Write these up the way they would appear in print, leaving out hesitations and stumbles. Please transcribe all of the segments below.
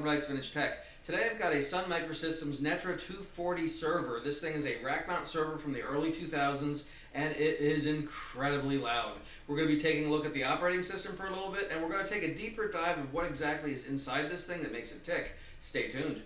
welcome to Ike's Vintage Tech. Today I've got a Sun Microsystems Netra 240 server. This thing is a rack mount server from the early 2000s and it is incredibly loud. We're going to be taking a look at the operating system for a little bit and we're going to take a deeper dive of what exactly is inside this thing that makes it tick. Stay tuned.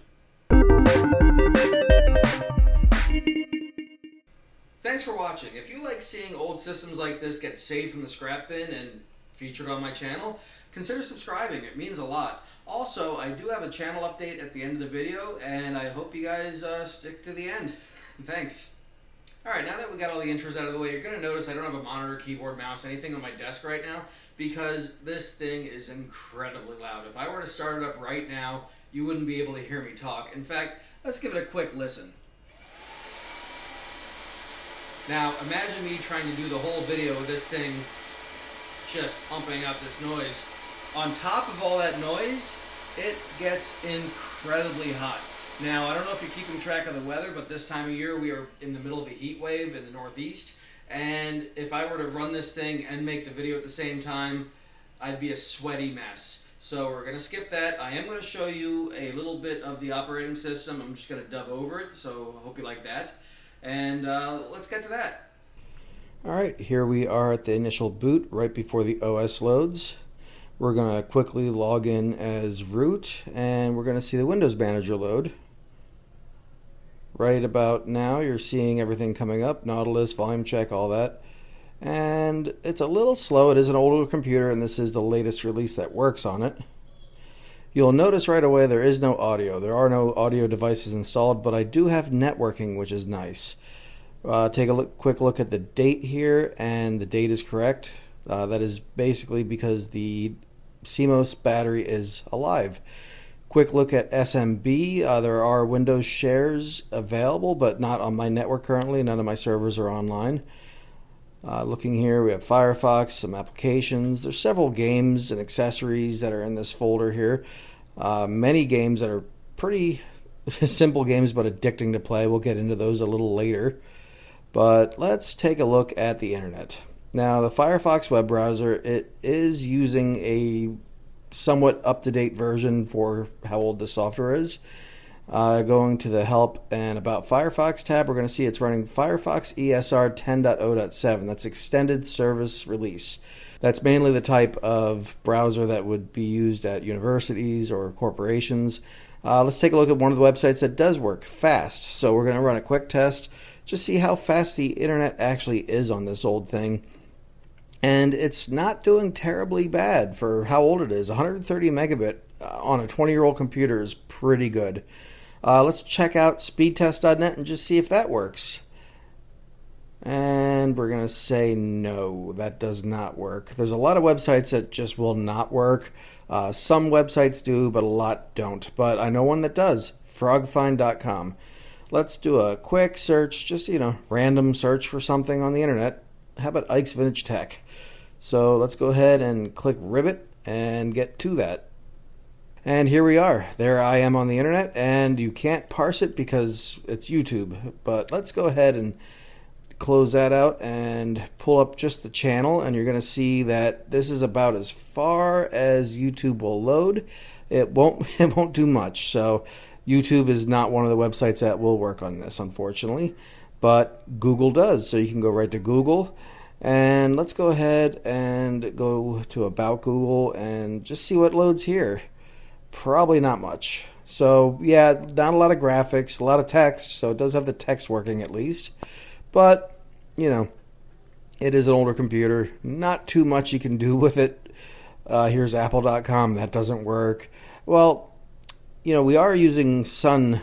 Thanks for watching. If you like seeing old systems like this get saved from the scrap bin and featured on my channel, consider subscribing. It means a lot. Also, I do have a channel update at the end of the video, and I hope you guys stick to the end. Thanks. Alright, now that we got all the intros out of the way, you're going to notice I don't have a monitor, keyboard, mouse, anything on my desk right now, because this thing is incredibly loud. If I were to start it up right now, you wouldn't be able to hear me talk. In fact, let's give it a quick listen. Now, imagine me trying to do the whole video with this thing just pumping out this noise. On top of all that noise, it gets incredibly hot. Now, I don't know if you're keeping track of the weather, but this time of year we are in the middle of a heat wave in the Northeast, and if I were to run this thing and make the video at the same time, I'd be a sweaty mess. So we're going to skip that. I am going to show you a little bit of the operating system. I'm just going to dub over it, so I hope you like that. And let's get to that. Alright, here we are at the initial boot right before the OS loads. We're going to quickly log in as root and we're going to see the Windows Manager load. Right about now you're seeing everything coming up, Nautilus, volume check, all that. And it's a little slow. It is an older computer and this is the latest release that works on it. You'll notice right away there is no audio. There are no audio devices installed, but I do have networking, which is nice. Take a quick look at the date here, and the date is correct. That is basically because the CMOS battery is alive. Quick look at SMB. There are Windows shares available, but not on my network currently. None of my servers are online. Looking here, we have Firefox, some applications. There's several games and accessories that are in this folder here. Many games that are pretty simple games but addicting to play. We'll get into those a little later. But let's take a look at the internet. Now, the Firefox web browser, it is using a somewhat up-to-date version for how old the software is. Going to the Help and About Firefox tab, we're going to see it's running Firefox ESR 10.0.7. That's Extended Service Release. That's mainly the type of browser that would be used at universities or corporations. Let's take a look at one of the websites that does work fast. So we're going to run a quick test, just see how fast the internet actually is on this old thing. And it's not doing terribly bad for how old it is. 130 megabit on a 20-year-old computer is pretty good. Let's check out speedtest.net and just see if that works. And we're going to say no, that does not work. There's a lot of websites that just will not work. Some websites do, but a lot don't. But I know one that does, frogfind.com. Let's do a quick search, just, random search for something on the internet. How about Ike's Vintage Tech? So let's go ahead and click Ribbit and get to that. And here we are. There I am on the internet, and you can't parse it because it's YouTube. But let's go ahead and close that out and pull up just the channel, and you're going to see that this is about as far as YouTube will load. It won't do much. So YouTube is not one of the websites that will work on this, unfortunately. But Google does. So you can go right to Google. And let's go ahead and go to About Google and just see what loads here. Probably not much. So yeah, not a lot of graphics, a lot of text, so it does have the text working at least. But, it is an older computer. Not too much you can do with it. Here's apple.com. That doesn't work. Well, we are using Sun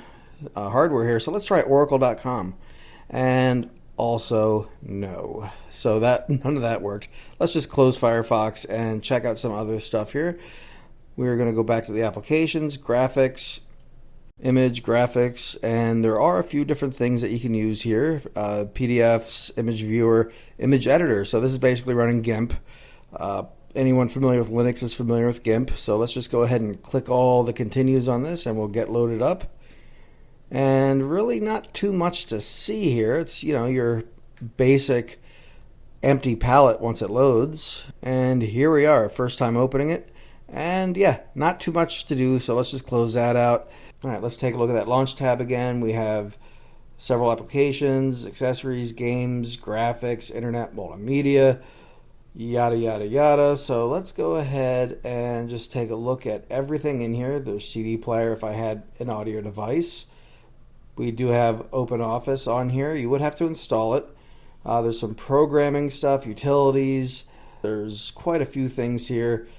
hardware here, so let's try oracle.com. And also no. So none of that worked. Let's just close Firefox and check out some other stuff here. We're going to go back to the applications, graphics, image, graphics, and there are a few different things that you can use here. PDFs, image viewer, image editor. So this is basically running GIMP. Anyone familiar with Linux is familiar with GIMP. So let's just go ahead and click all the continues on this and we'll get loaded up. And really not too much to see here. It's, your basic empty palette once it loads. And here we are, first time opening it. And yeah, not too much to do, so let's just close that out. All right, let's take a look at that launch tab again. We have several applications, accessories, games, graphics, internet, multimedia, yada yada yada. So let's go ahead and just take a look at everything in here. There's CD player if I had an audio device. We do have OpenOffice on here. You would have to install it. There's some programming stuff, utilities. There's quite a few things here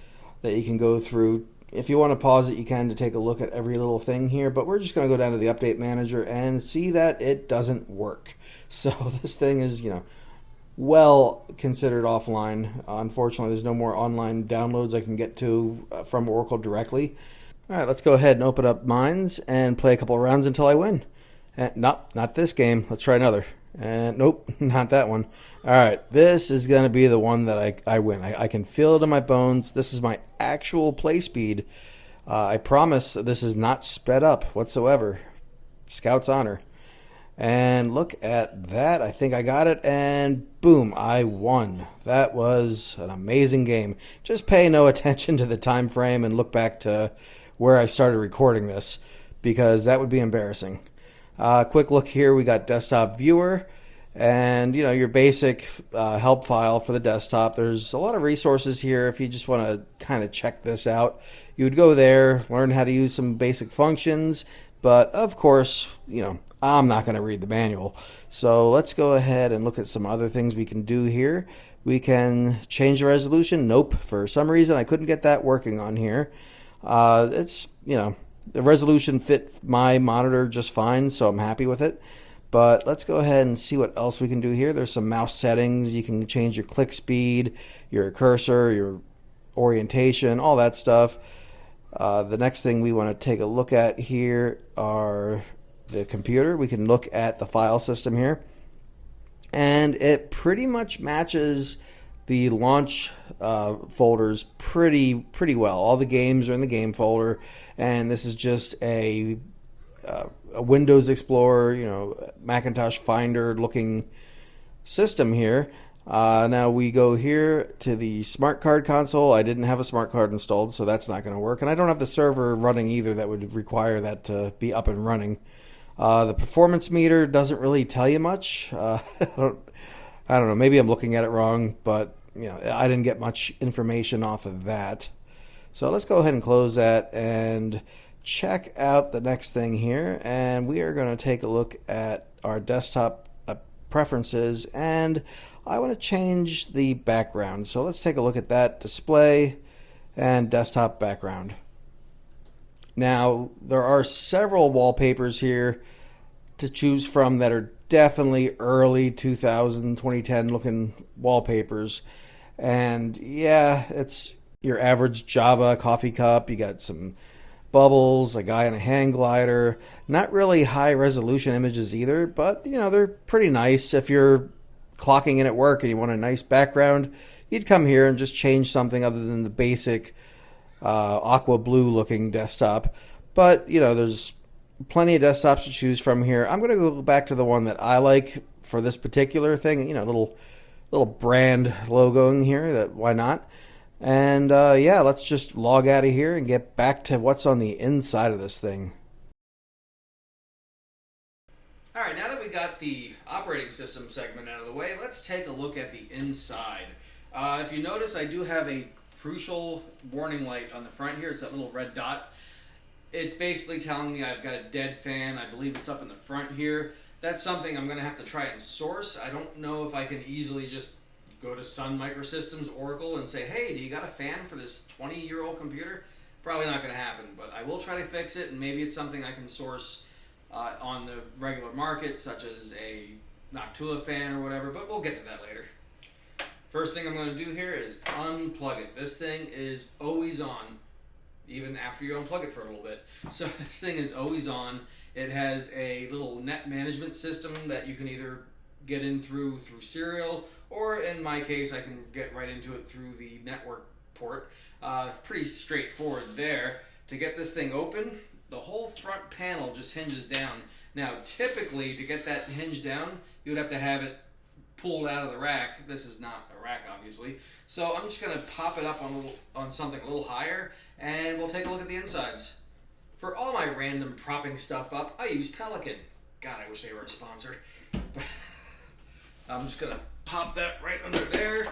that you can go through. If you want to pause it, you can, to take a look at every little thing here, but we're just going to go down to the update manager and see that it doesn't work. So this thing is, well considered offline. Unfortunately, there's no more online downloads I can get to from Oracle directly. All right, let's go ahead and open up Mines and play a couple of rounds until I win. Nope, not this game. Let's try another. Nope, not that one. All right, this is going to be the one that I win. I can feel it in my bones. This is my actual play speed. I promise that this is not sped up whatsoever. Scout's honor. And look at that. I think I got it, and boom, I won. That was an amazing game. Just pay no attention to the time frame and look back to where I started recording this, because that would be embarrassing. Quick look here, we got desktop viewer and your basic help file for the desktop. There's a lot of resources here if you just want to kind of check this out. You would go there, learn how to use some basic functions, but of course, I'm not going to read the manual. So let's go ahead and look at some other things we can do here. We can change the resolution. Nope, for some reason I couldn't get that working on here. It's, the resolution fit my monitor just fine, so I'm happy with it. But let's go ahead and see what else we can do here. There's some mouse settings. You can change your click speed, your cursor, your orientation, all that stuff. The next thing we want to take a look at here are the computer. We can look at the file system here. And it pretty much matches the launch folders pretty well. All the games are in the game folder, and this is just a Windows Explorer, Macintosh Finder looking system here. Now we go here to the smart card console. I didn't have a smart card installed, so that's not going to work, and I don't have the server running either that would require that to be up and running. The performance meter doesn't really tell you much. I don't know, maybe I'm looking at it wrong, but I didn't get much information off of that. So let's go ahead and close that and check out the next thing here. And we are going to take a look at our desktop preferences, and I want to change the background. So let's take a look at that. Display and desktop background. Now, there are several wallpapers here to choose from that are definitely early 2010 looking wallpapers. And yeah, it's your average Java coffee cup. You got some bubbles, a guy on a hang glider. Not really high resolution images either, but they're pretty nice. If you're clocking in at work and you want a nice background, you'd come here and just change something other than the basic aqua blue looking desktop. But there's plenty of desktops to choose from here. I'm going to go back to the one that I like for this particular thing. Little brand logo in here. That why not? And yeah, let's just log out of here and get back to what's on the inside of this thing. All right, now that we got the operating system segment out of the way, let's take a look at the inside. If you notice, I do have a crucial warning light on the front here. It's that little red dot. It's basically telling me I've got a dead fan. I believe it's up in the front here. That's something I'm going to have to try and source. I don't know if I can easily just go to Sun Microsystems Oracle and say, hey, do you got a fan for this 20-year-old computer? Probably not going to happen, but I will try to fix it, and maybe it's something I can source on the regular market, such as a Noctua fan or whatever, but we'll get to that later. First thing I'm going to do here is unplug it. This thing is always on, even after you unplug it for a little bit. So this thing is always on. It has a little net management system that you can either get in through serial, or in my case, I can get right into it through the network port. Pretty straightforward there. To get this thing open, the whole front panel just hinges down. Now, typically, to get that hinge down, you would have to have it pulled out of the rack. This is not a rack, obviously. So I'm just gonna pop it up on something a little higher, and we'll take a look at the insides. For all my random propping stuff up, I use Pelican. God, I wish they were a sponsor. I'm just gonna pop that right under there,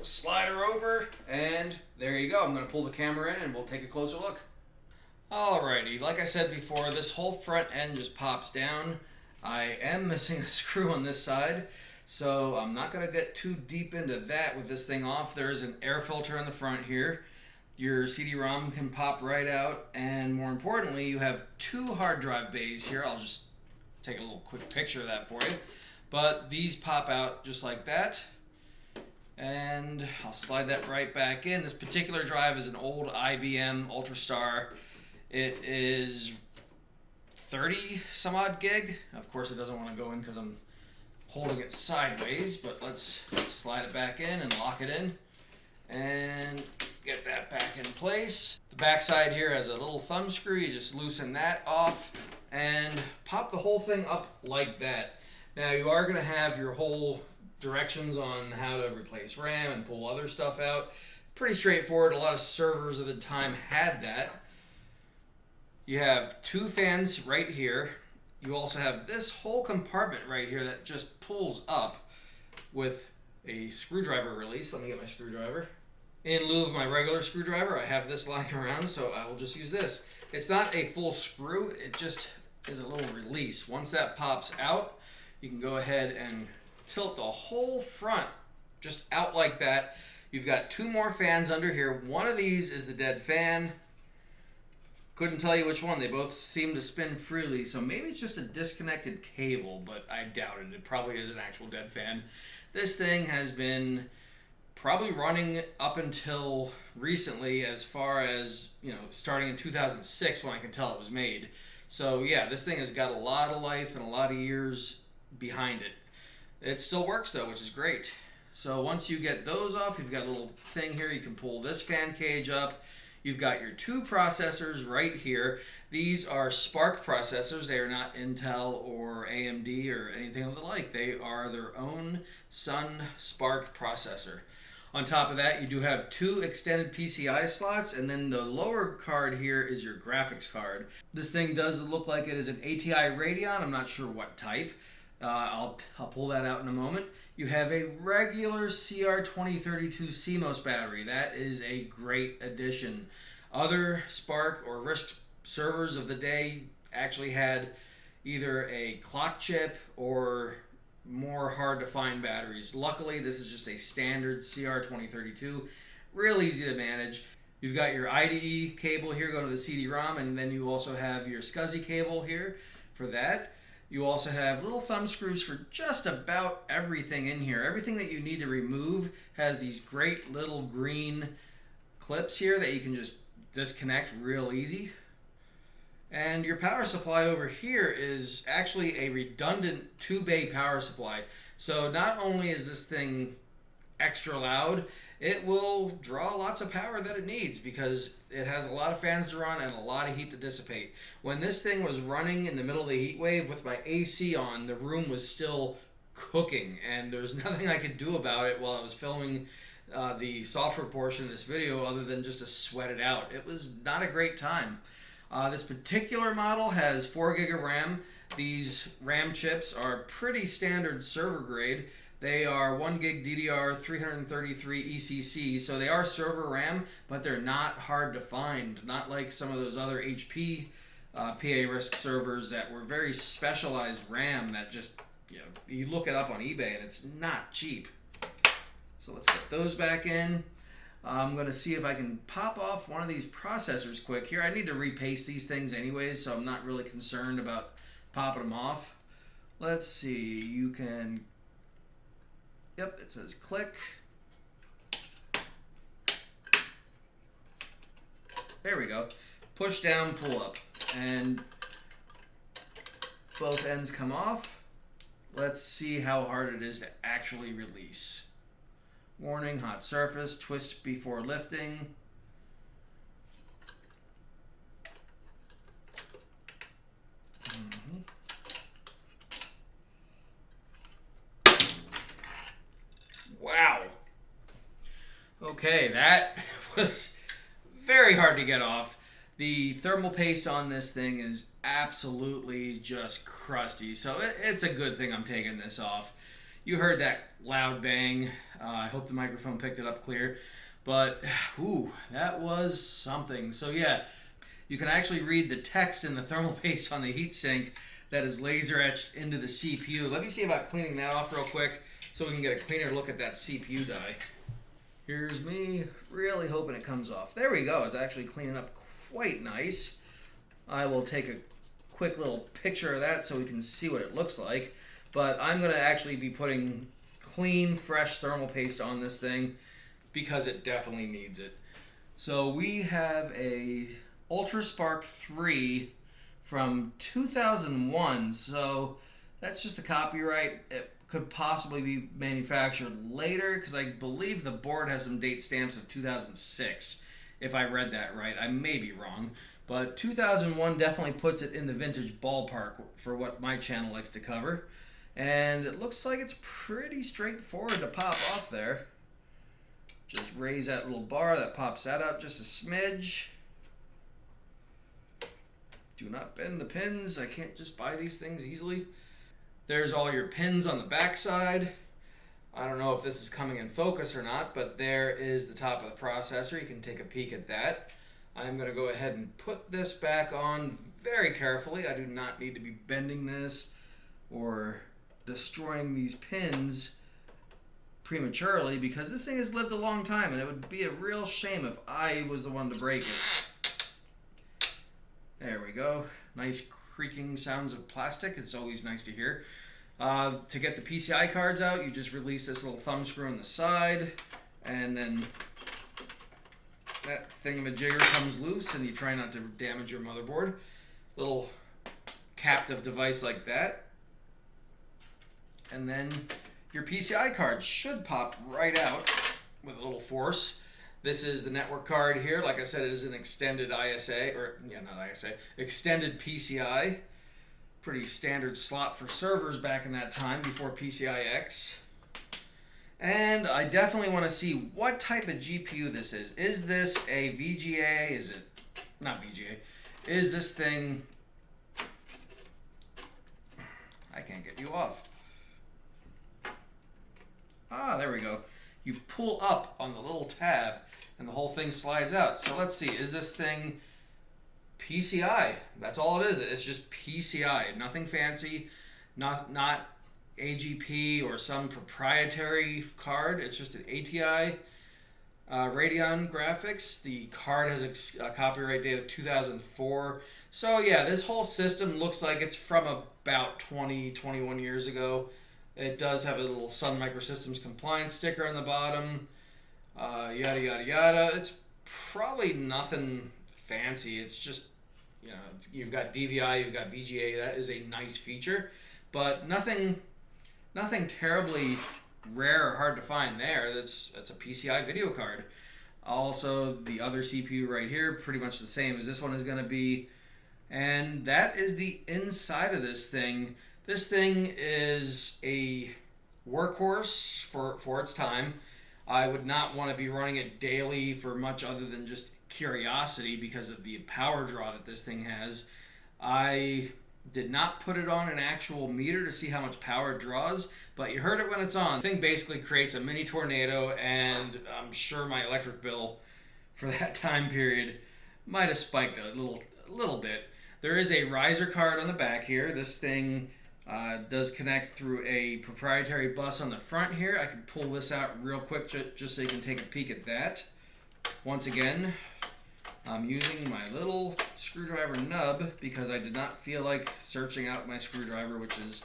slide her over, and there you go. I'm gonna pull the camera in and we'll take a closer look. Alrighty, like I said before, this whole front end just pops down. I am missing a screw on this side, so I'm not gonna get too deep into that with this thing off. There is an air filter in the front here. Your CD-ROM can pop right out, and more importantly, you have 2 hard drive bays here. I'll just take a little quick picture of that for you. But these pop out just like that, and I'll slide that right back in. This particular drive is an old IBM UltraStar. It is 30 some odd gig. Of course, it doesn't want to go in because I'm holding it sideways, but let's slide it back in and lock it in and get that back in place. The back side here has a little thumb screw. You just loosen that off and pop the whole thing up like that. Now you are going to have your whole directions on how to replace RAM and pull other stuff out. Pretty straightforward. A lot of servers of the time had that. You have 2 fans right here. You also have this whole compartment right here that just pulls up with a screwdriver release. Let me get my screwdriver. In lieu of my regular screwdriver, I have this lying around, so I will just use this. It's not a full screw, it just is a little release. Once that pops out, you can go ahead and tilt the whole front just out like that. You've got 2 more fans under here. One of these is the dead fan. Couldn't tell you which one. They both seem to spin freely, so maybe it's just a disconnected cable, but I doubt it. It probably is an actual dead fan. This thing has been probably running up until recently, as far as, you know, starting in 2006 when I can tell it was made. So yeah, this thing has got a lot of life and a lot of years behind it. It still works though, which is great. So once you get those off, you've got a little thing here. You can pull this fan cage up. You've got your 2 processors right here. These are SPARC processors. They are not Intel or AMD or anything of the like. They are their own Sun SPARC processor. On top of that, you do have 2 extended PCI slots, and then the lower card here is your graphics card. This thing does look like it is an ATI Radeon. I'm not sure what type. I'll pull that out in a moment. You have a regular CR2032 CMOS battery. That is a great addition. Other SPARC or RISC servers of the day actually had either a clock chip or more hard to find batteries. Luckily, this is just a standard CR2032. Real easy to manage. You've got your IDE cable here going to the CD-ROM, and then you also have your SCSI cable here for that. You also have little thumb screws for just about everything in here. Everything that you need to remove has these great little green clips here that you can just disconnect real easy. And your power supply over here is actually a redundant 2-bay power supply. So not only is this thing extra loud, it will draw lots of power that it needs because it has a lot of fans to run and a lot of heat to dissipate. When this thing was running in the middle of the heat wave with my AC on, the room was still cooking, and there's nothing I could do about it while I was filming the software portion of this video other than just to sweat it out. It was not a great time. This particular model has 4 gig of RAM. These RAM chips are pretty standard server grade. They are 1 gig DDR 333 ECC, so they are server RAM, but they're not hard to find. Not like some of those other HP PA RISC servers that were very specialized RAM that just, you know, you look it up on eBay and it's not cheap. So let's get those back in. I'm going to see if I can pop off one of these processors quick here. I need to repaste these things anyways, so I'm not really concerned about popping them off. Let's see, you can, yep, it says click. There we go. Push down, pull up, and both ends come off. Let's see how hard it is to actually release. Warning, hot surface, twist before lifting. Okay, that was very hard to get off. The thermal paste on this thing is absolutely just crusty, so it's a good thing I'm taking this off. You heard that loud bang. I hope the microphone picked it up clear, but ooh, that was something. So yeah, you can actually read the text in the thermal paste on the heatsink that is laser etched into the CPU. Let me see about cleaning that off real quick so we can get a cleaner look at that CPU die. Here's me really hoping it comes off. There we go. It's actually cleaning up quite nice. I will take a quick little picture of that so we can see what it looks like. But I'm going to actually be putting clean, fresh thermal paste on this thing because it definitely needs it. So we have a Ultra SPARC 3 from 2001. So that's just a copyright. It could possibly be manufactured later because I believe the board has some date stamps of 2006, if I read that right. I may be wrong, but 2001 definitely puts it in the vintage ballpark for what my channel likes to cover. And it looks like it's pretty straightforward to pop off there. Just raise that little bar that pops that out just a smidge. Do not bend the pins. I can't just buy these things easily. There's all your pins on the back side. I don't know if this is coming in focus or not, but there is the top of the processor. You can take a peek at that. I'm going to go ahead and put this back on very carefully. I do not need to be bending this or destroying these pins prematurely because this thing has lived a long time and it would be a real shame if I was the one to break it. There we go. Nice creaking sounds of plastic. It's always nice to hear. To get the PCI cards out, you just release this little thumb screw on the side, and then that thingamajigger comes loose, and you try not to damage your motherboard. Little captive device like that. And then your PCI card should pop right out with a little force. This is the network card here. Like I said, it is an extended ISA, or yeah, not ISA, extended PCI. Pretty standard slot for servers back in that time before PCI-X. And I definitely want to see what type of GPU this is. Is this a VGA? Is it not VGA? Is this thing... I can't get you off. Ah, there we go. You pull up on the little tab and the whole thing slides out. So let's see, is this thing PCI? That's all it is. It's just PCI. Nothing fancy, not AGP or some proprietary card. It's just an ATI Radeon graphics. The card has a copyright date of 2004. So yeah, this whole system looks like it's from about 21 years ago. It does have a little Sun Microsystems compliance sticker on the bottom. Yada, yada, yada. It's probably nothing fancy. It's just, you know, you've got DVI, you've got VGA. That is a nice feature, but nothing terribly rare or hard to find there. That's a PCI video card. Also, the other CPU right here, pretty much the same as this one is going to be. And that is the inside of this thing. This thing is a workhorse for its time. I would not want to be running it daily for much other than just curiosity because of the power draw that this thing has. I did not put it on an actual meter to see how much power it draws, but you heard it when it's on. The thing basically creates a mini tornado, and I'm sure my electric bill for that time period might have spiked a little bit. There is a riser card on the back here. This thing does connect through a proprietary bus on the front here. I can pull this out real quick just so you can take a peek at that. Once again, I'm using my little screwdriver nub because I did not feel like searching out my screwdriver, which is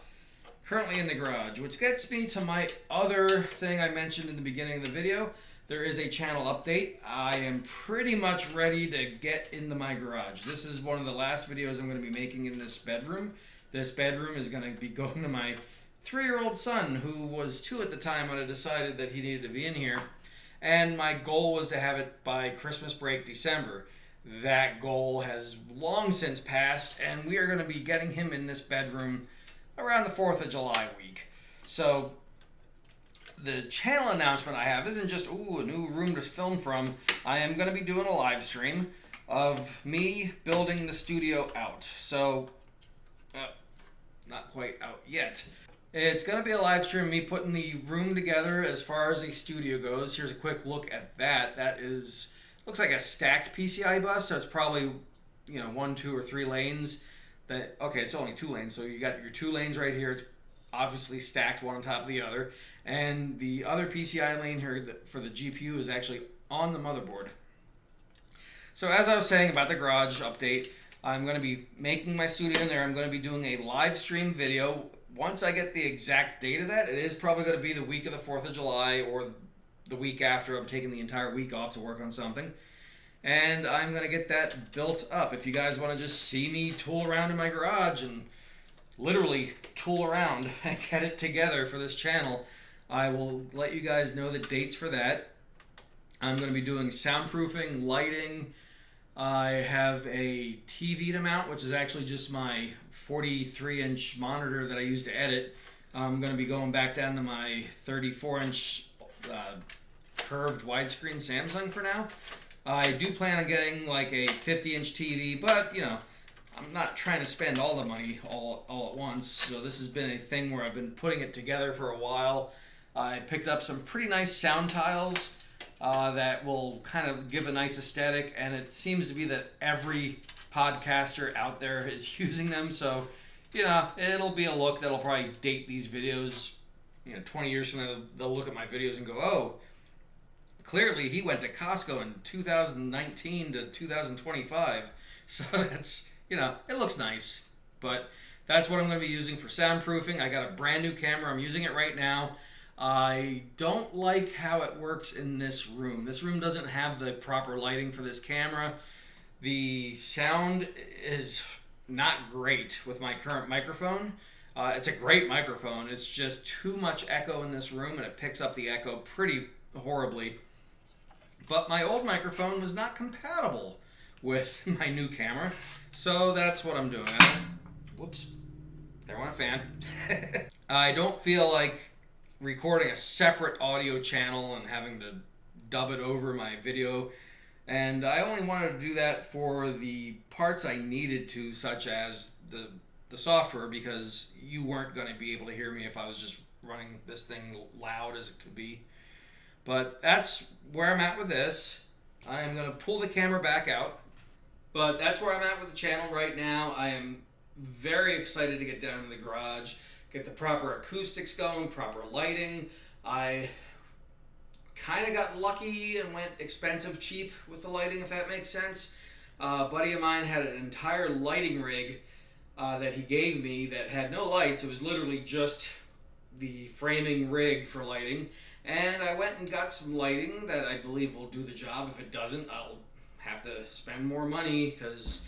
currently in the garage. Which gets me to my other thing I mentioned in the beginning of the video. There is a channel update. I am pretty much ready to get into my garage. This is one of the last videos I'm going to be making in this bedroom. This bedroom is going to be going to my 3-year-old son, who was 2 at the time when I decided that he needed to be in here. And my goal was to have it by Christmas break, December. That goal has long since passed, and we are going to be getting him in this bedroom around the 4th of July week. So The channel announcement I have isn't just, ooh, a new room to film from. I am going to be doing a live stream of me building the studio out. So, not quite out yet. It's going to be a live stream of me putting the room together as far as a studio goes. Here's a quick look at that. That is, looks like a stacked PCI bus, so it's probably, 1, 2, or 3 lanes. Okay, it's only 2 lanes, so you got your 2 lanes right here. It's obviously stacked one on top of the other. And the other PCI lane here for the GPU is actually on the motherboard. So as I was saying about the garage update, I'm going to be making my studio in there. I'm going to be doing a live stream video. Once I get the exact date of that, it is probably going to be the week of the 4th of July or the week after. I'm taking the entire week off to work on something. And I'm going to get that built up. If you guys want to just see me tool around in my garage and literally tool around and get it together for this channel, I will let you guys know the dates for that. I'm going to be doing soundproofing, lighting. I have a TV to mount, which is actually just my 43-inch monitor that I use to edit. I'm going to be going back down to my 34-inch curved widescreen Samsung for now. I do plan on getting like a 50-inch TV, but I'm not trying to spend all the money all at once. So this has been a thing where I've been putting it together for a while. I picked up some pretty nice sound tiles that will kind of give a nice aesthetic, and it seems to be that every podcaster out there is using them. So, it'll be a look that'll probably date these videos. 20 years from now, they'll look at my videos and go, oh, clearly he went to Costco in 2019 to 2025. So that's, it looks nice. But that's what I'm going to be using for soundproofing. I got a brand new camera. I'm using it right now. I don't like how it works in this room. This room doesn't have the proper lighting for this camera. The sound is not great with my current microphone. It's a great microphone. It's just too much echo in this room, and it picks up the echo pretty horribly. But my old microphone was not compatible with my new camera, so that's what I'm doing. Whoops, there went a fan. I don't feel like recording a separate audio channel and having to dub it over my video, and I only wanted to do that for the parts I needed to, such as the software, because you weren't going to be able to hear me if I was just running this thing loud as it could be. But that's where I'm at with this. I'm going to pull the camera back out, but that's where I'm at with the channel right now. I am very excited to get down in the garage, get the proper acoustics going, proper lighting. I kind of got lucky and went expensive cheap with the lighting, if that makes sense. A buddy of mine had an entire lighting rig that he gave me that had no lights. It was literally just the framing rig for lighting. And I went and got some lighting that I believe will do the job. If it doesn't, I'll have to spend more money because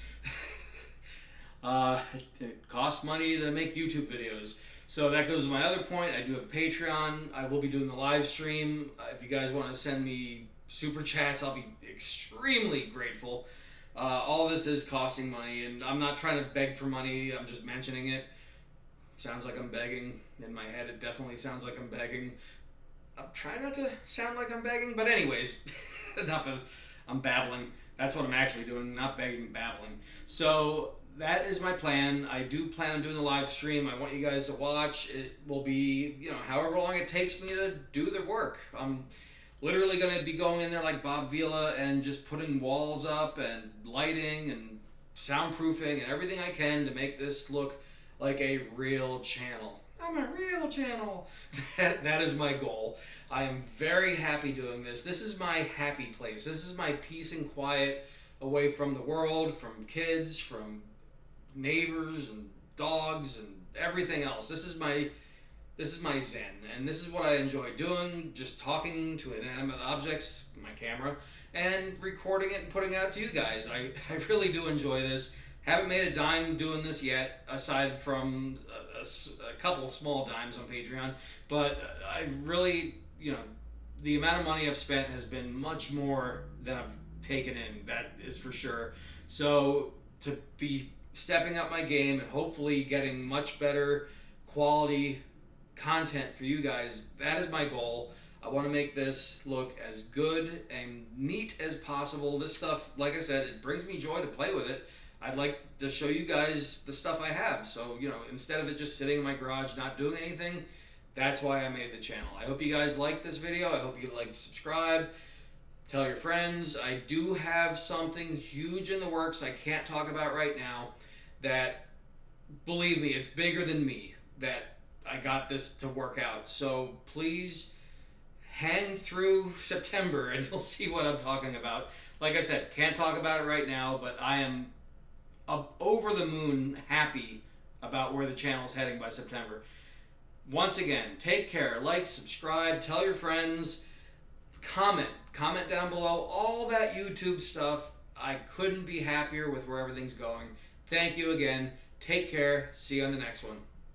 it costs money to make YouTube videos. So that goes to my other point. I do have Patreon. I will be doing the live stream. If you guys want to send me super chats, I'll be extremely grateful. All this is costing money, and I'm not trying to beg for money. I'm just mentioning it. Sounds like I'm begging. In my head, it definitely sounds like I'm begging. I'm trying not to sound like I'm begging, but anyways, I'm babbling. That's what I'm actually doing, not begging, babbling. So that is my plan. I do plan on doing the live stream. I want you guys to watch. It will be, however long it takes me to do the work. I'm literally going to be going in there like Bob Vila and just putting walls up and lighting and soundproofing and everything I can to make this look like a real channel. I'm a real channel. That is my goal. I am very happy doing this. This is my happy place. This is my peace and quiet away from the world, from kids, from neighbors and dogs and everything else. This is my zen, and this is what I enjoy doing, just talking to inanimate objects, my camera, and recording it and putting it out to you guys. I really do enjoy this. Haven't made a dime doing this yet, aside from a couple small dimes on Patreon, but I really, the amount of money I've spent has been much more than I've taken in, that is for sure. So to be stepping up my game and hopefully getting much better quality content for you guys. That is my goal. I want to make this look as good and neat as possible. This stuff, like I said, it brings me joy to play with it. I'd like to show you guys the stuff I have. So, you know, instead of it just sitting in my garage not doing anything, that's why I made the channel. I hope you guys like this video. I hope you like, subscribe, tell your friends. I do have something huge in the works I can't talk about right now that, believe me, it's bigger than me, that I got this to work out. So please hang through September and you'll see what I'm talking about. Like I said, can't talk about it right now, but I am over the moon happy about where the channel's heading by September. Once again, take care, like, subscribe, tell your friends, comment down below, all that YouTube stuff. I couldn't be happier with where everything's going. Thank you again. Take care. See you on the next one.